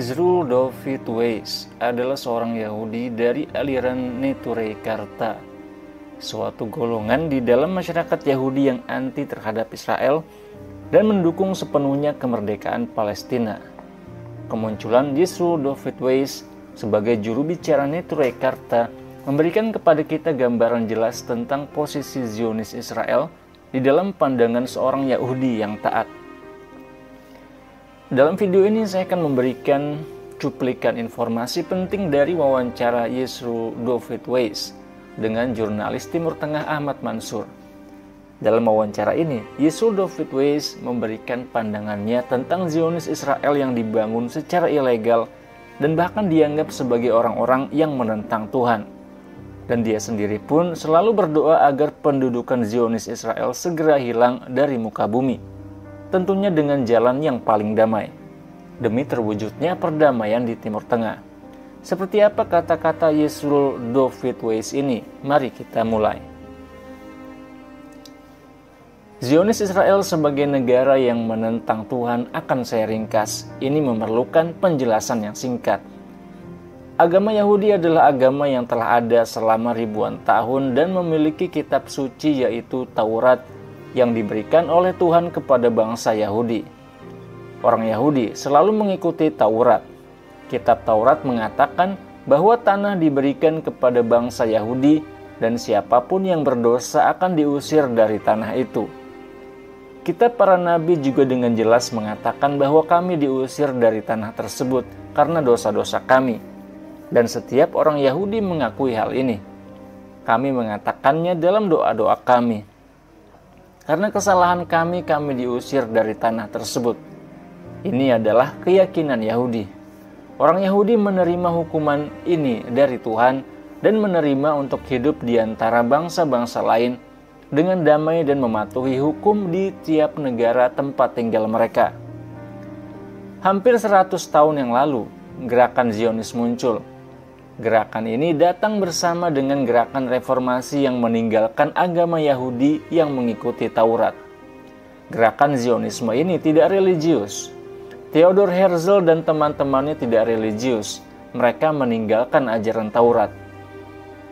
Yezreel David Weiss adalah seorang Yahudi dari aliran Neturei Karta, suatu golongan di dalam masyarakat Yahudi yang anti terhadap Israel dan mendukung sepenuhnya kemerdekaan Palestina. Kemunculan Yezreel David Weiss sebagai juru bicara Neturei Karta memberikan kepada kita gambaran jelas tentang posisi Zionis Israel di dalam pandangan seorang Yahudi yang taat. Dalam video ini saya akan memberikan cuplikan informasi penting dari wawancara Yezreel David Weiss dengan jurnalis Timur Tengah Ahmad Mansur. Dalam wawancara ini, Yezreel David Weiss memberikan pandangannya tentang Zionis Israel yang dibangun secara ilegal dan bahkan dianggap sebagai orang-orang yang menentang Tuhan. Dan dia sendiri pun selalu berdoa agar pendudukan Zionis Israel segera hilang dari muka bumi. Tentunya dengan jalan yang paling damai, demi terwujudnya perdamaian di Timur Tengah. Seperti apa kata-kata Yezreel David Weiss ini? Mari kita mulai. Zionis Israel sebagai negara yang menentang Tuhan akan saya ringkas. Ini memerlukan penjelasan yang singkat. Agama Yahudi adalah agama yang telah ada selama ribuan tahun dan memiliki kitab suci yaitu Taurat yang diberikan oleh Tuhan kepada bangsa Yahudi. Orang Yahudi selalu mengikuti Taurat. Kitab Taurat mengatakan bahwa tanah diberikan kepada bangsa Yahudi dan siapapun yang berdosa akan diusir dari tanah itu. Kitab para nabi juga dengan jelas mengatakan bahwa kami diusir dari tanah tersebut karena dosa-dosa kami. Dan setiap orang Yahudi mengakui hal ini. Kami mengatakannya dalam doa-doa kami. Karena kesalahan kami diusir dari tanah tersebut. Ini adalah keyakinan Yahudi. Orang Yahudi menerima hukuman ini dari Tuhan dan menerima untuk hidup di antara bangsa-bangsa lain dengan damai dan mematuhi hukum di tiap negara tempat tinggal mereka. Hampir 100 tahun yang lalu, gerakan Zionis muncul. Gerakan ini datang bersama dengan gerakan reformasi yang meninggalkan agama Yahudi yang mengikuti Taurat. Gerakan Zionisme ini tidak religius. Theodor Herzl dan teman-temannya tidak religius. Mereka meninggalkan ajaran Taurat.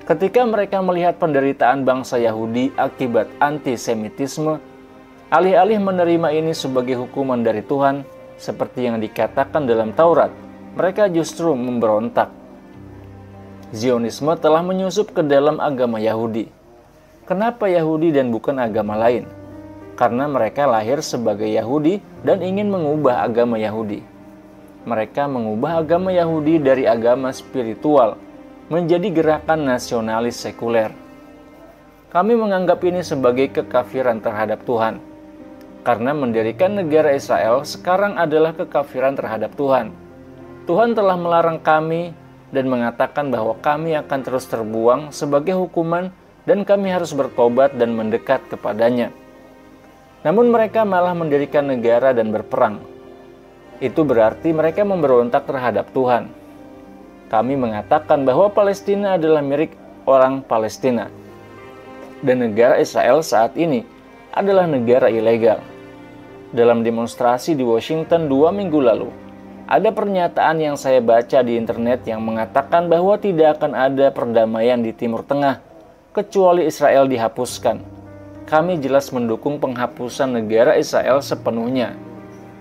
Ketika mereka melihat penderitaan bangsa Yahudi akibat antisemitisme, alih-alih menerima ini sebagai hukuman dari Tuhan, seperti yang dikatakan dalam Taurat, mereka justru memberontak. Zionisme telah menyusup ke dalam agama Yahudi. Kenapa Yahudi dan bukan agama lain? Karena mereka lahir sebagai Yahudi dan ingin mengubah agama Yahudi. Mereka mengubah agama Yahudi dari agama spiritual menjadi gerakan nasionalis sekuler. Kami menganggap ini sebagai kekafiran terhadap Tuhan. Karena mendirikan negara Israel sekarang adalah kekafiran terhadap Tuhan. Tuhan telah melarang kami dan mengatakan bahwa kami akan terus terbuang sebagai hukuman dan kami harus bertobat dan mendekat kepadanya. Namun mereka malah mendirikan negara dan berperang. Itu berarti mereka memberontak terhadap Tuhan. Kami mengatakan bahwa Palestina adalah milik orang Palestina. Dan negara Israel saat ini adalah negara ilegal. Dalam demonstrasi di Washington 2 minggu lalu, ada pernyataan yang saya baca di internet yang mengatakan bahwa tidak akan ada perdamaian di Timur Tengah kecuali Israel dihapuskan. Kami jelas mendukung penghapusan negara Israel sepenuhnya,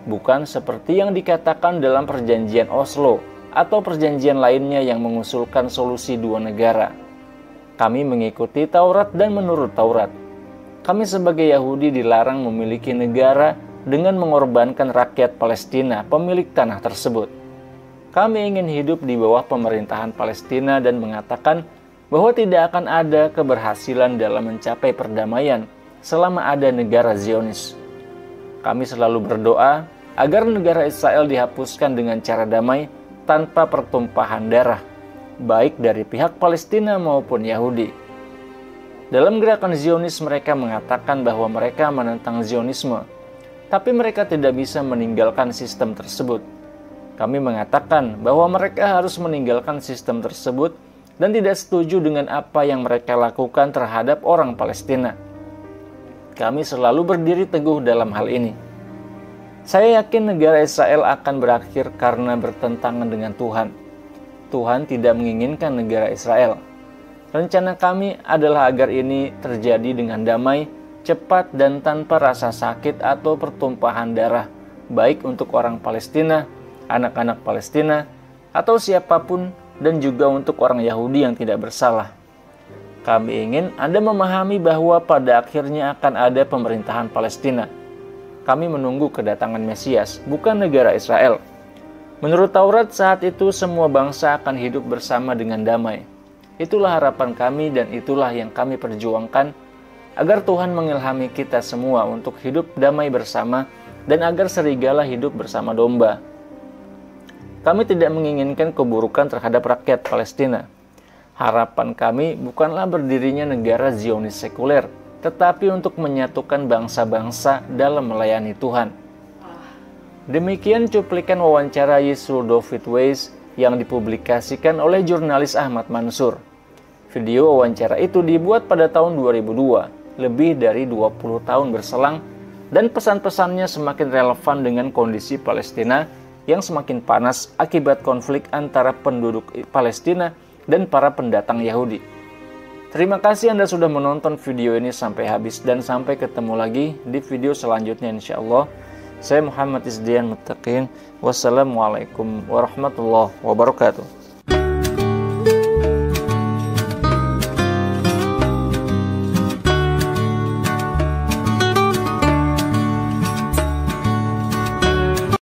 bukan seperti yang dikatakan dalam perjanjian Oslo atau perjanjian lainnya yang mengusulkan solusi dua negara. Kami mengikuti Taurat dan menurut Taurat. Kami sebagai Yahudi dilarang memiliki negara dengan mengorbankan rakyat Palestina, pemilik tanah tersebut. Kami ingin hidup di bawah pemerintahan Palestina dan mengatakan bahwa tidak akan ada keberhasilan dalam mencapai perdamaian selama ada negara Zionis. Kami selalu berdoa agar negara Israel dihapuskan dengan cara damai tanpa pertumpahan darah, baik dari pihak Palestina maupun Yahudi. Dalam gerakan Zionis mereka mengatakan bahwa mereka menentang Zionisme, tapi mereka tidak bisa meninggalkan sistem tersebut. Kami mengatakan bahwa mereka harus meninggalkan sistem tersebut dan tidak setuju dengan apa yang mereka lakukan terhadap orang Palestina. Kami selalu berdiri teguh dalam hal ini. Saya yakin negara Israel akan berakhir karena bertentangan dengan Tuhan. Tuhan tidak menginginkan negara Israel. Rencana kami adalah agar ini terjadi dengan damai, cepat, dan tanpa rasa sakit atau pertumpahan darah, baik untuk orang Palestina, anak-anak Palestina, atau siapapun, dan juga untuk orang Yahudi yang tidak bersalah. Kami ingin Anda memahami bahwa pada akhirnya akan ada pemerintahan Palestina. Kami menunggu kedatangan Mesias, bukan negara Israel. Menurut Taurat, saat itu semua bangsa akan hidup bersama dengan damai. Itulah harapan kami dan itulah yang kami perjuangkan, agar Tuhan mengilhami kita semua untuk hidup damai bersama dan agar serigala hidup bersama domba. Kami tidak menginginkan keburukan terhadap rakyat Palestina. Harapan kami bukanlah berdirinya negara Zionis sekuler, tetapi untuk menyatukan bangsa-bangsa dalam melayani Tuhan. Demikian cuplikan wawancara Yisroel David Weiss yang dipublikasikan oleh jurnalis Ahmad Mansur. Video wawancara itu dibuat pada tahun 2002, lebih dari 20 tahun berselang, dan pesan-pesannya semakin relevan dengan kondisi Palestina yang semakin panas akibat konflik antara penduduk Palestina dan para pendatang Yahudi. Terima kasih Anda sudah menonton video ini sampai habis dan sampai ketemu lagi di video selanjutnya insyaallah. Saya Muhammad Izdian Muttaqin. Wassalamualaikum warahmatullahi wabarakatuh.